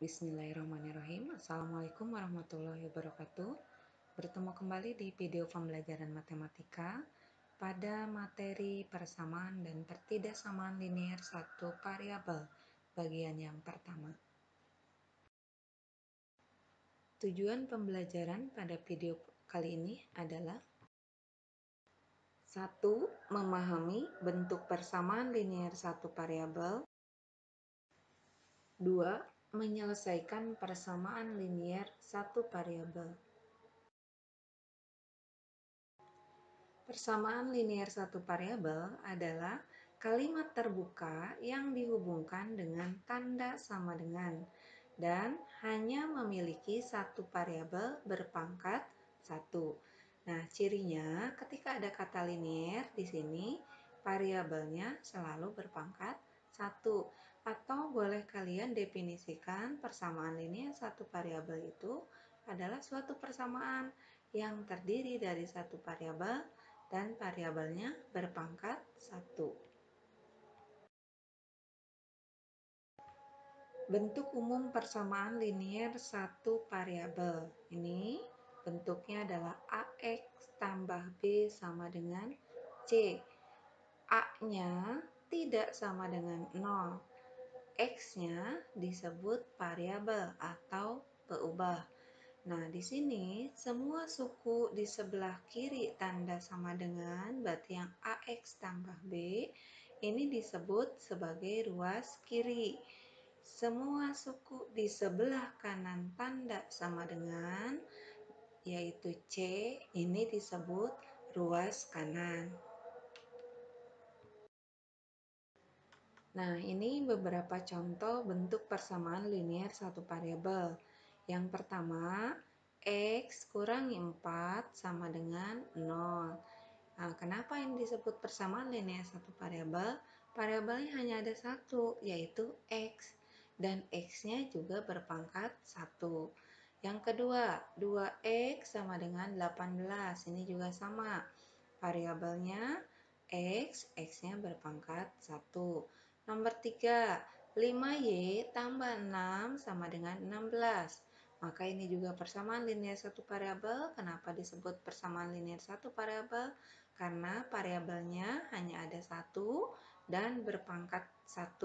Bismillahirrahmanirrahim. Assalamualaikum warahmatullahi wabarakatuh. Bertemu kembali di video pembelajaran matematika pada materi persamaan dan pertidaksamaan linear satu variabel bagian yang pertama. Tujuan pembelajaran pada video kali ini adalah 1. Memahami bentuk persamaan linear satu variabel. 2. Menyelesaikan persamaan linear satu variabel. Persamaan linear satu variabel adalah kalimat terbuka yang dihubungkan dengan tanda sama dengan dan hanya memiliki satu variabel berpangkat 1. Nah, cirinya ketika ada kata linear di sini, variabelnya selalu berpangkat 1. Atau boleh kalian definisikan persamaan linear satu variabel itu adalah suatu persamaan yang terdiri dari satu variabel dan variabelnya berpangkat 1. Bentuk umum persamaan linear satu variabel. Ini bentuknya adalah AX tambah B sama dengan C. A-nya tidak sama dengan 0. X-nya disebut variabel atau peubah. Nah, di sini semua suku di sebelah kiri tanda sama dengan, berarti yang AX tambah B, ini disebut sebagai ruas kiri. Semua suku di sebelah kanan tanda sama dengan, yaitu C, ini disebut ruas kanan. Nah, ini beberapa contoh bentuk persamaan linear satu variabel. Yang pertama, X kurangi 4 sama dengan 0. Nah, kenapa ini disebut persamaan linear satu variabel? Variabelnya hanya ada satu, yaitu X. Dan X-nya juga berpangkat 1. Yang kedua, 2X sama dengan 18. Ini juga sama. Variabelnya X, X-nya berpangkat 1. Nomor 3, 5Y tambah 6 sama dengan 16. Maka ini juga persamaan linear satu variabel. Kenapa disebut persamaan linear satu variabel? Karena variabelnya hanya ada satu dan berpangkat 1.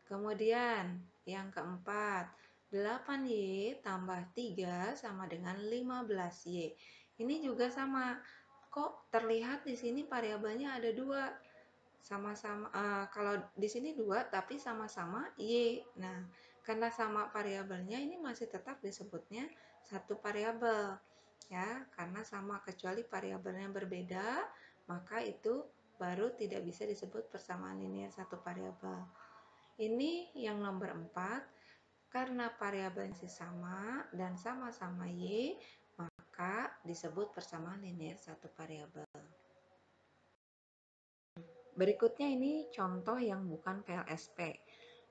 Kemudian yang keempat, 8Y tambah 3 sama dengan 15Y. Ini juga sama. Kok terlihat di sini variabelnya ada dua? Sama-sama kalau di sini 2 tapi sama-sama Y. Nah, karena sama variabelnya ini masih tetap disebutnya satu variabel ya, karena sama, kecuali variabelnya berbeda, maka itu baru tidak bisa disebut persamaan linear satu variabel. Ini yang nomor 4, karena variabelnya masih sama dan sama-sama Y, maka disebut persamaan linear satu variabel. Berikutnya ini contoh yang bukan PLSP.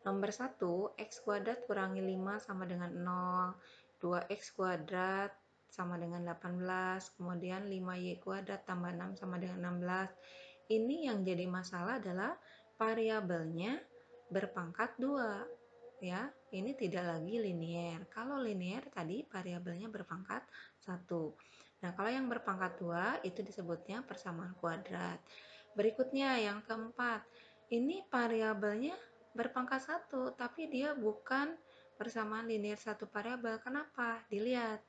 Nomor 1, X kuadrat kurangi 5 sama dengan 0, 2X kuadrat sama dengan 18, kemudian 5Y kuadrat tambah 6 sama dengan 16. Ini yang jadi masalah adalah variabelnya berpangkat 2. Ya, ini tidak lagi linear. Kalau linear tadi variabelnya berpangkat 1. Nah, kalau yang berpangkat 2 itu disebutnya persamaan kuadrat. Berikutnya yang keempat, ini variabelnya berpangkat 1, tapi dia bukan persamaan linear satu variabel. Kenapa? Dilihat.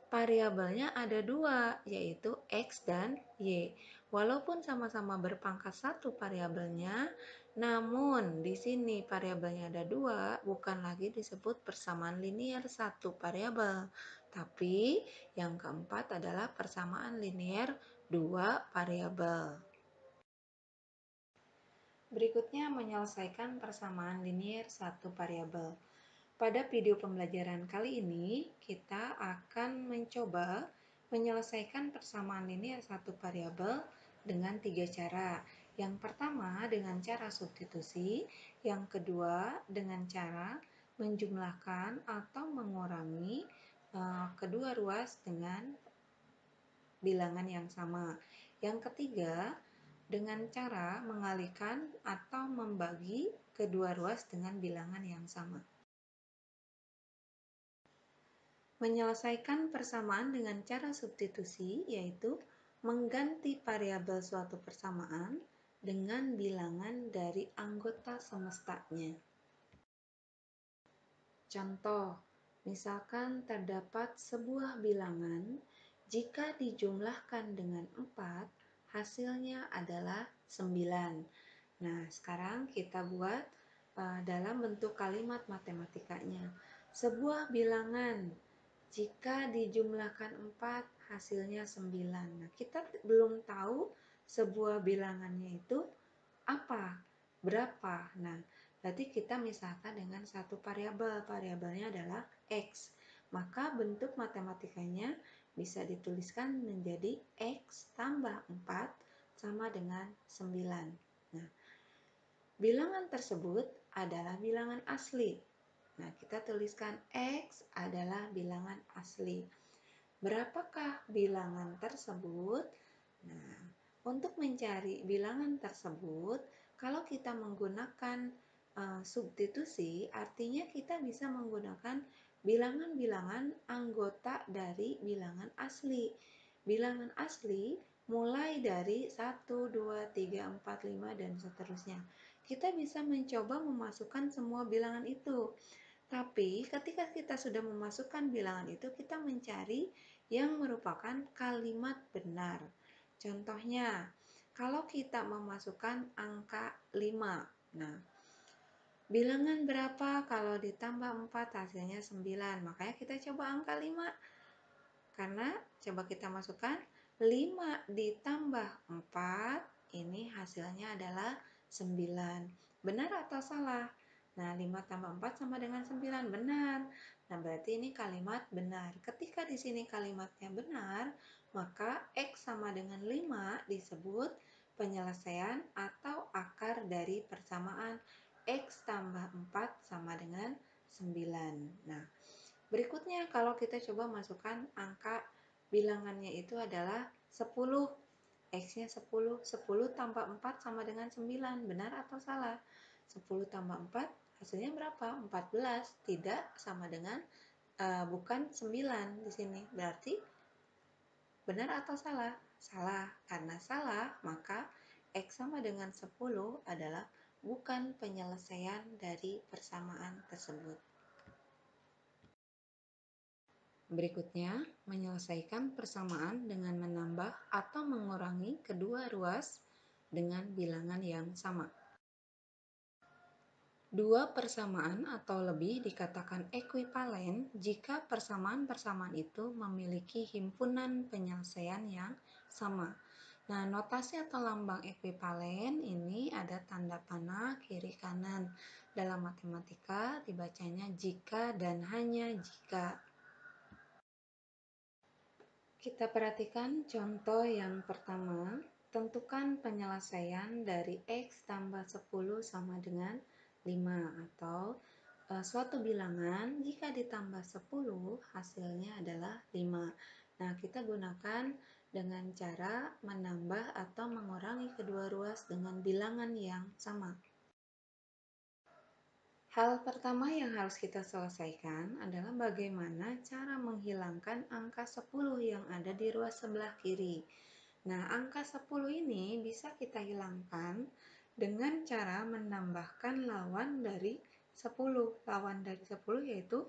Variabelnya ada dua, yaitu X dan Y. Walaupun sama-sama berpangkat 1 variabelnya, namun di sini variabelnya ada dua, bukan lagi disebut persamaan linear satu variabel. Tapi yang keempat adalah persamaan linear dua variabel. Berikutnya menyelesaikan persamaan linear satu variabel. Pada video pembelajaran kali ini, kita akan mencoba menyelesaikan persamaan linear satu variabel dengan 3 cara. Yang pertama dengan cara substitusi, yang kedua dengan cara menjumlahkan atau mengurangi kedua ruas dengan bilangan yang sama. Yang ketiga, dengan cara mengalihkan atau membagi kedua ruas dengan bilangan yang sama. Menyelesaikan persamaan dengan cara substitusi yaitu mengganti variabel suatu persamaan dengan bilangan dari anggota semestanya. Contoh, misalkan terdapat sebuah bilangan, jika dijumlahkan dengan 4, hasilnya adalah 9. Nah, sekarang kita buat dalam bentuk kalimat matematikanya. Sebuah bilangan, jika dijumlahkan 4, hasilnya 9. Nah, kita belum tahu sebuah bilangannya itu apa, berapa. Nah, berarti kita misalkan dengan satu variabel, variabelnya adalah X. Maka bentuk matematikanya bisa dituliskan menjadi X tambah 4 sama dengan 9. Nah, bilangan tersebut adalah bilangan asli. Nah, kita tuliskan X adalah bilangan asli. Berapakah bilangan tersebut? Nah, untuk mencari bilangan tersebut, kalau kita menggunakan substitusi, artinya kita bisa menggunakan bilangan-bilangan anggota dari bilangan asli. Bilangan asli mulai dari 1, 2, 3, 4, 5, dan seterusnya. Kita bisa mencoba memasukkan semua bilangan itu. Tapi ketika kita sudah memasukkan bilangan itu, kita mencari yang merupakan kalimat benar. Contohnya, kalau kita memasukkan angka 5. Nah, bilangan berapa kalau ditambah 4 hasilnya 9. Makanya kita coba angka 5. Karena coba kita masukkan 5 ditambah 4, ini hasilnya adalah 9. Benar atau salah? Nah, 5 tambah 4 sama dengan 9, benar. Nah, berarti ini kalimat benar. Ketika di sini kalimatnya benar, maka X sama dengan 5 disebut penyelesaian atau akar dari persamaan X tambah 4 sama dengan 9. Nah, berikutnya kalau kita coba masukkan angka bilangannya itu adalah 10. X-nya 10. 10 tambah 4 sama dengan 9. Benar atau salah? 10 tambah 4 hasilnya berapa? 14. Tidak sama dengan bukan 9 di sini. Berarti benar atau salah? Salah. Karena salah, maka X sama dengan 10 adalah bukan penyelesaian dari persamaan tersebut. Berikutnya, menyelesaikan persamaan dengan menambah atau mengurangi kedua ruas dengan bilangan yang sama. Dua persamaan atau lebih dikatakan ekuivalen jika persamaan-persamaan itu memiliki himpunan penyelesaian yang sama. Nah, notasi atau lambang ekuivalen ini ada tanda panah kiri kanan. Dalam matematika dibacanya jika dan hanya jika. Kita perhatikan contoh yang pertama, tentukan penyelesaian dari X tambah 10 sama dengan 5 atau suatu bilangan jika ditambah 10 hasilnya adalah 5. Nah, kita gunakan dengan cara menambah atau mengurangi kedua ruas dengan bilangan yang sama. Hal pertama yang harus kita selesaikan adalah bagaimana cara menghilangkan angka 10 yang ada di ruas sebelah kiri. Nah, angka 10 ini bisa kita hilangkan dengan cara menambahkan lawan dari 10. Lawan dari 10 yaitu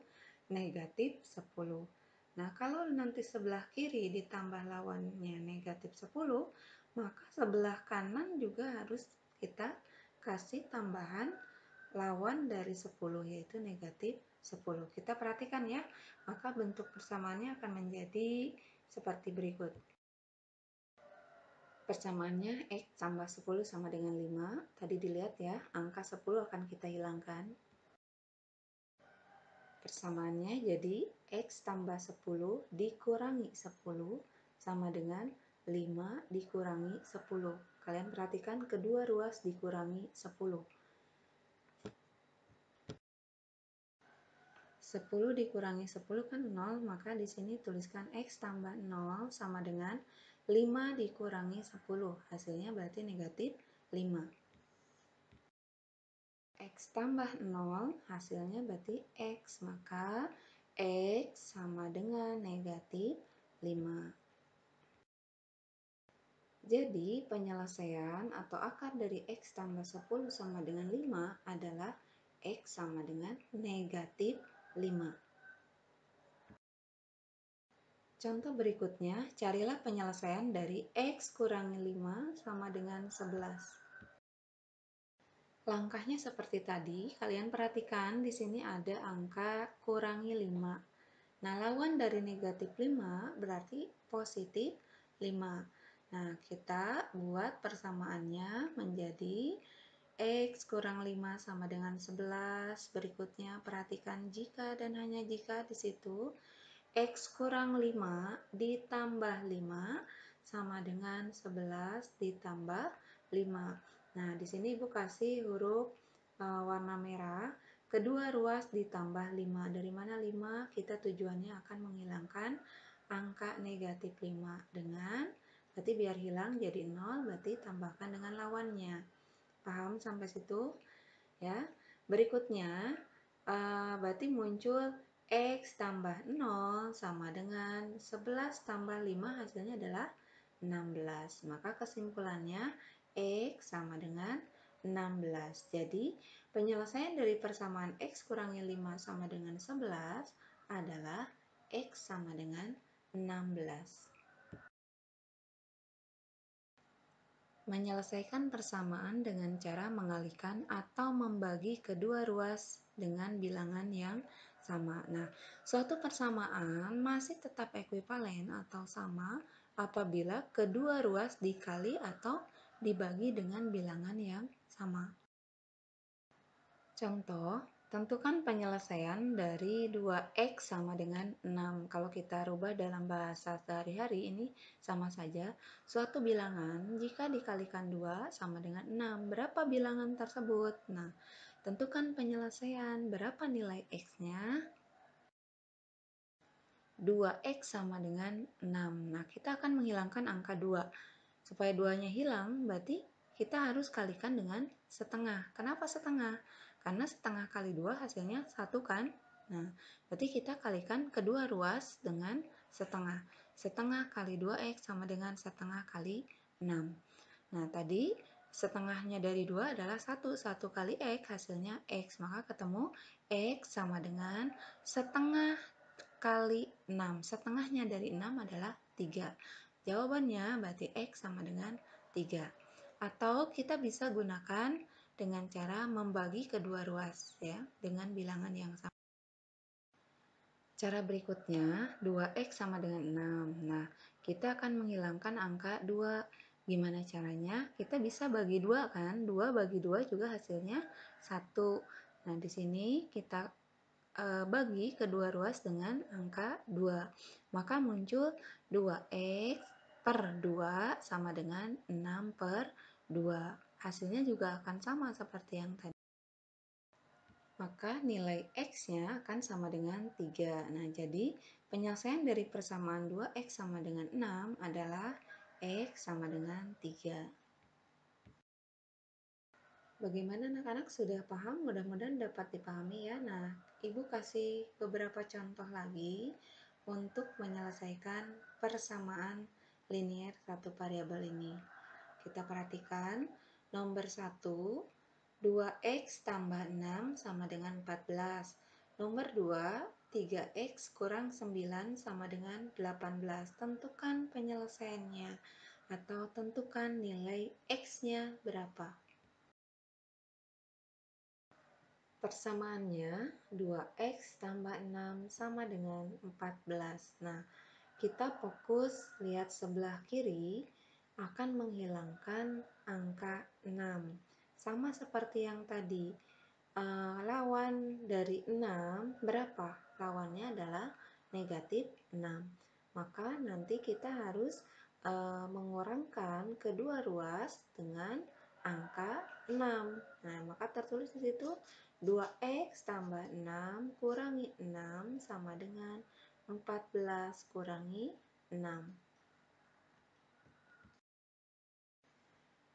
negatif 10. Nah, kalau nanti sebelah kiri ditambah lawannya negatif 10, maka sebelah kanan juga harus kita kasih tambahan lawan dari 10 yaitu negatif 10. Kita perhatikan ya, maka bentuk persamaannya akan menjadi seperti berikut. Persamaannya X tambah 10 sama dengan 5. Tadi dilihat ya, angka 10 akan kita hilangkan. Persamaannya jadi X tambah 10 dikurangi 10 sama dengan 5 dikurangi 10. Kalian perhatikan kedua ruas dikurangi 10. 10 dikurangi 10 kan 0, maka di sini tuliskan X tambah 0 sama dengan 5 dikurangi 10. Hasilnya berarti negatif 5. X tambah 0 hasilnya berarti X, maka X sama dengan negatif 5. Jadi, penyelesaian atau akar dari X tambah 10 sama dengan 5 adalah X sama dengan negatif 5. Contoh berikutnya, carilah penyelesaian dari X kurangi 5 sama dengan 11. Langkahnya seperti tadi, kalian perhatikan di sini ada angka kurangi 5. Nah, lawan dari negatif 5 berarti positif 5. Nah, kita buat persamaannya menjadi X kurang 5 sama dengan 11. Berikutnya, perhatikan jika dan hanya jika di situ X kurang 5 ditambah 5 sama dengan 11 ditambah 5. Nah, di sini Ibu kasih huruf warna merah. Kedua ruas ditambah 5. Dari mana 5? Kita tujuannya akan menghilangkan angka negatif 5 dengan, berarti biar hilang jadi 0, berarti tambahkan dengan lawannya. Paham sampai situ? Ya. Berikutnya, berarti muncul X tambah 0 sama dengan 11 tambah 5 hasilnya adalah 16. Maka kesimpulannya X sama dengan 16. Jadi, penyelesaian dari persamaan X kurangi 5 sama dengan 11 adalah X sama dengan 16. Menyelesaikan persamaan dengan cara mengalihkan atau membagi kedua ruas dengan bilangan yang sama. Nah, suatu persamaan masih tetap ekuivalen atau sama apabila kedua ruas dikali atau dibagi dengan bilangan yang sama. Contoh, tentukan penyelesaian dari 2X sama dengan 6. Kalau kita rubah dalam bahasa sehari-hari ini sama saja. Suatu bilangan jika dikalikan 2 sama dengan 6. Berapa bilangan tersebut? Nah, tentukan penyelesaian. Berapa nilai X-nya? 2X sama dengan 6. Nah, kita akan menghilangkan angka 2. Supaya 2-nya hilang, berarti kita harus kalikan dengan setengah. Kenapa setengah? Karena setengah kali 2 hasilnya 1 kan? Nah, berarti kita kalikan kedua ruas dengan setengah. Setengah kali 2X sama dengan setengah kali 6. Nah, tadi setengahnya dari 2 adalah 1. 1 kali X hasilnya X. Maka ketemu X sama dengan setengah kali 6. Setengahnya dari 6 adalah 3. Jawabannya berarti X sama dengan 3. Atau kita bisa gunakan dengan cara membagi kedua ruas ya dengan bilangan yang sama. Cara berikutnya 2X sama dengan 6. Nah, kita akan menghilangkan angka 2. Gimana caranya? Kita bisa bagi 2 kan? 2 bagi 2 juga hasilnya 1. Nah, di sini kita bagi kedua ruas dengan angka 2. Maka muncul 2X per 2 sama dengan 6 per 2. Hasilnya juga akan sama seperti yang tadi. Maka nilai X-nya akan sama dengan 3. Nah, jadi penyelesaian dari persamaan 2X sama dengan 6 adalah X sama dengan 3. Bagaimana anak-anak sudah paham? Mudah-mudahan dapat dipahami ya. Nah, Ibu kasih beberapa contoh lagi untuk menyelesaikan persamaan linier satu variabel ini. Kita perhatikan nomor 1, 2X tambah 6 sama dengan 14. Nomor 2, 3X kurang 9 sama dengan 18. Tentukan penyelesaiannya atau tentukan nilai X-nya berapa. Persamaannya 2X tambah 6 sama dengan 14. Nah, kita fokus lihat sebelah kiri akan menghilangkan angka 6. Sama seperti yang tadi, lawan dari 6 berapa? Lawannya adalah negatif 6. Maka nanti kita harus mengurangkan kedua ruas dengan angka 6. Nah, maka tertulis di situ 2X tambah 6 kurangi 6 sama dengan 14 kurangi 6.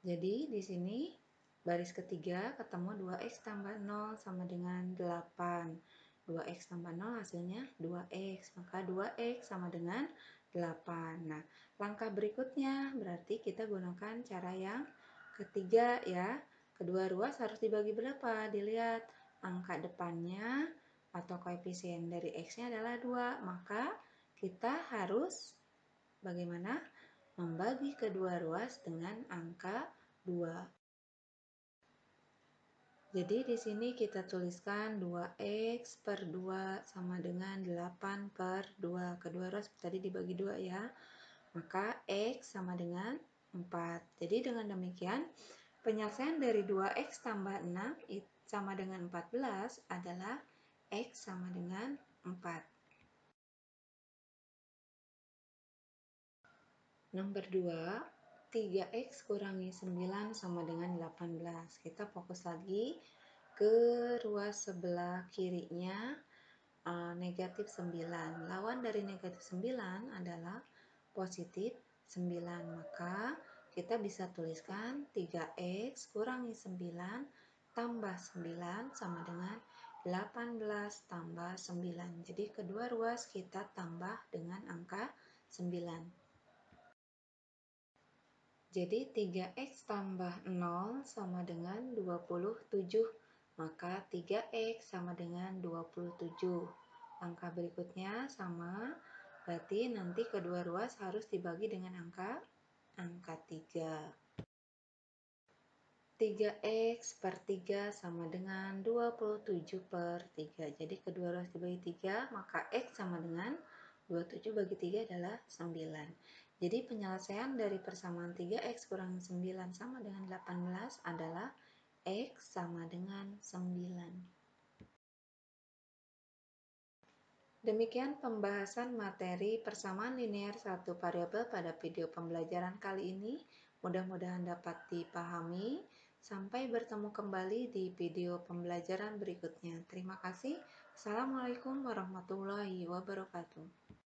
Jadi di sini baris ketiga ketemu 2X tambah 0 sama dengan 8. 2x tambah 0 hasilnya 2x. Maka 2x sama dengan 8. Nah, langkah berikutnya berarti kita gunakan cara yang ketiga ya. Kedua ruas harus dibagi berapa? Dilihat angka depannya atau koefisien dari x-nya adalah 2. Maka kita harus bagaimana? Membagi kedua ruas dengan angka 2. Jadi di sini kita tuliskan 2x per 2 sama dengan 8 per 2. Kedua ruas tadi dibagi 2 ya. Maka x sama dengan 4. Jadi dengan demikian penyelesaian dari 2x tambah 6 sama dengan 14 adalah x sama dengan 4. Nomor 2, 3x kurangi 9 sama dengan 18. Kita fokus lagi ke ruas sebelah kirinya negatif 9. Lawan dari negatif 9 adalah positif 9. Maka kita bisa tuliskan 3x kurangi 9 tambah 9 sama dengan 18 tambah 9. Jadi kedua ruas kita tambah dengan angka 9. Jadi 3x tambah 0 sama dengan 27. Maka 3x sama dengan 27. Angka berikutnya sama, berarti nanti kedua ruas harus dibagi dengan angka 3. 3x per 3 sama dengan 27 per 3. Jadi kedua ruas dibagi 3, maka x sama dengan 27 bagi 3 adalah 9. Jadi penyelesaian dari persamaan 3x kurang 9 sama dengan 18 adalah x sama dengan 9. Demikian pembahasan materi persamaan linear satu variabel pada video pembelajaran kali ini. Mudah-mudahan dapat dipahami. Sampai bertemu kembali di video pembelajaran berikutnya. Terima kasih. Assalamualaikum warahmatullahi wabarakatuh.